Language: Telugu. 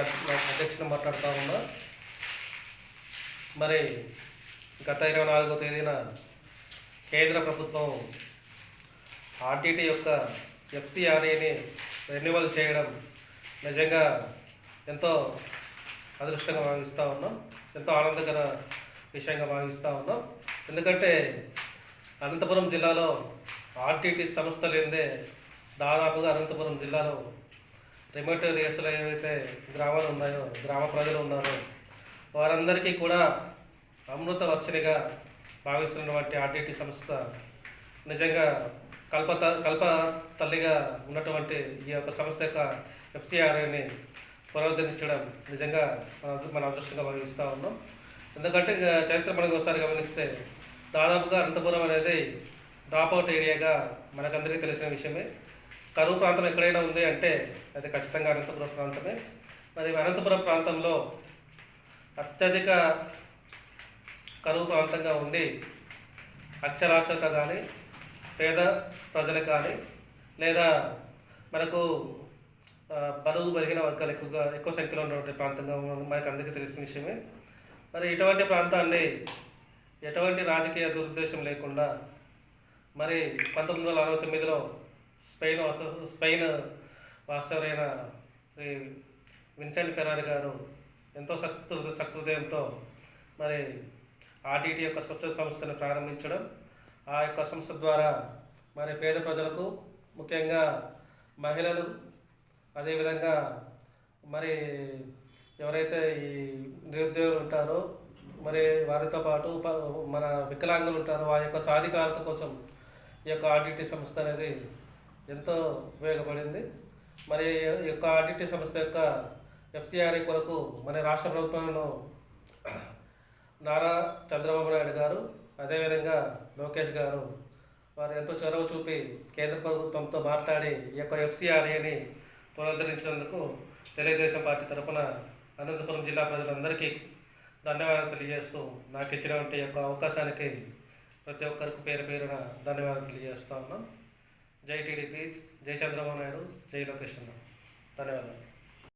అధ్యక్షులు మాట్లాడుతూ ఉన్నా. మరి గత 24వ తేదీన కేంద్ర ప్రభుత్వం ఆర్టీటీ యొక్క ఎఫ్సిఆర్ఏని రెన్యువల్ చేయడం నిజంగా ఎంతో అదృష్టంగా భావిస్తూ ఉన్నాం, ఎంతో ఆనందకర విషయంగా భావిస్తూ ఉన్నాం. ఎందుకంటే అనంతపురం జిల్లాలో ఆర్టీటీ సంస్థ లేదే దాదాపుగా అనంతపురం జిల్లాలో రిమోట్ ఏరియాస్లో ఏవైతే గ్రామాలు ఉన్నాయో, గ్రామ ప్రజలు ఉన్నారో వారందరికీ కూడా అమృత వర్షినిగా భావిస్తున్నటువంటి ఆర్టీటీ సంస్థ నిజంగా కల్ప తల్లిగా ఉన్నటువంటి ఈ యొక్క సంస్థ యొక్క ఎఫ్సిఆర్ఐని పునరుద్ధరించడం నిజంగా మన అదృష్టంగా భావిస్తూ ఉన్నాం. ఎందుకంటే చరిత్ర మనకు ఒకసారి గమనిస్తే దాదాపుగా అనంతపురం అనేది డ్రాప్అవుట్ ఏరియాగా మనకందరికీ తెలిసిన విషయమే. కరువు ప్రాంతం ఎక్కడైనా ఉంది అంటే అది ఖచ్చితంగా అనంతపురం ప్రాంతమే. మరి అనంతపురం ప్రాంతంలో అత్యధిక కరువు ప్రాంతంగా ఉండి అక్షరాస్యత కానీ, పేద ప్రజలు కానీ, లేదా మనకు బరువు పెరిగిన వర్గాలు ఎక్కువ సంఖ్యలో ఉన్నటువంటి ప్రాంతంగా మనకు అందరికీ తెలిసిన విషయమే. మరి ఇటువంటి ప్రాంతాన్ని ఎటువంటి రాజకీయ దురుద్దేశం లేకుండా మరి 1969లో స్పెయిన్ వాస్తవరైన శ్రీ విన్సెంట్ ఫెరారి గారు ఎంతో సహృదయంతో మరి ఆర్టీటీ యొక్క స్వచ్ఛత సంస్థను ప్రారంభించడం, ఆ యొక్క సంస్థ ద్వారా మరి పేద ప్రజలకు, ముఖ్యంగా మహిళలు, అదేవిధంగా మరి ఎవరైతే ఈ నిరుద్యోగులు ఉంటారో మరి వారితో పాటు మన వికలాంగులు ఉంటారో ఆ యొక్క సాధికారత కోసం ఈ యొక్క ఆర్టీటీ సంస్థ అనేది ఎంతో ఉపయోగపడింది. మరి ఈ యొక్క ఆర్టీటీ సంస్థ యొక్క ఎఫ్సిఆర్ఐ కొరకు మన రాష్ట్ర ప్రభుత్వంలో నారా చంద్రబాబు నాయుడు గారు, అదేవిధంగా లోకేష్ గారు వారు ఎంతో చొరవ చూపి కేంద్ర ప్రభుత్వంతో మాట్లాడి ఈ యొక్క ఎఫ్సిఆర్ఐని పునరుద్ధరించినందుకు తెలుగుదేశం పార్టీ తరఫున అనంతపురం జిల్లా ప్రజలందరికీ ధన్యవాదాలు తెలియజేస్తూ నాకు ఇచ్చినటువంటి యొక్క అవకాశానికి ప్రతి ఒక్కరికి పేరు పేరున ధన్యవాదాలు తెలియజేస్తూ ఉన్నాం. జై టీడీపీ, జై చంద్రబాబు నాయుడు, జై లోకేష్ అన్న. ధన్యవాదాలు.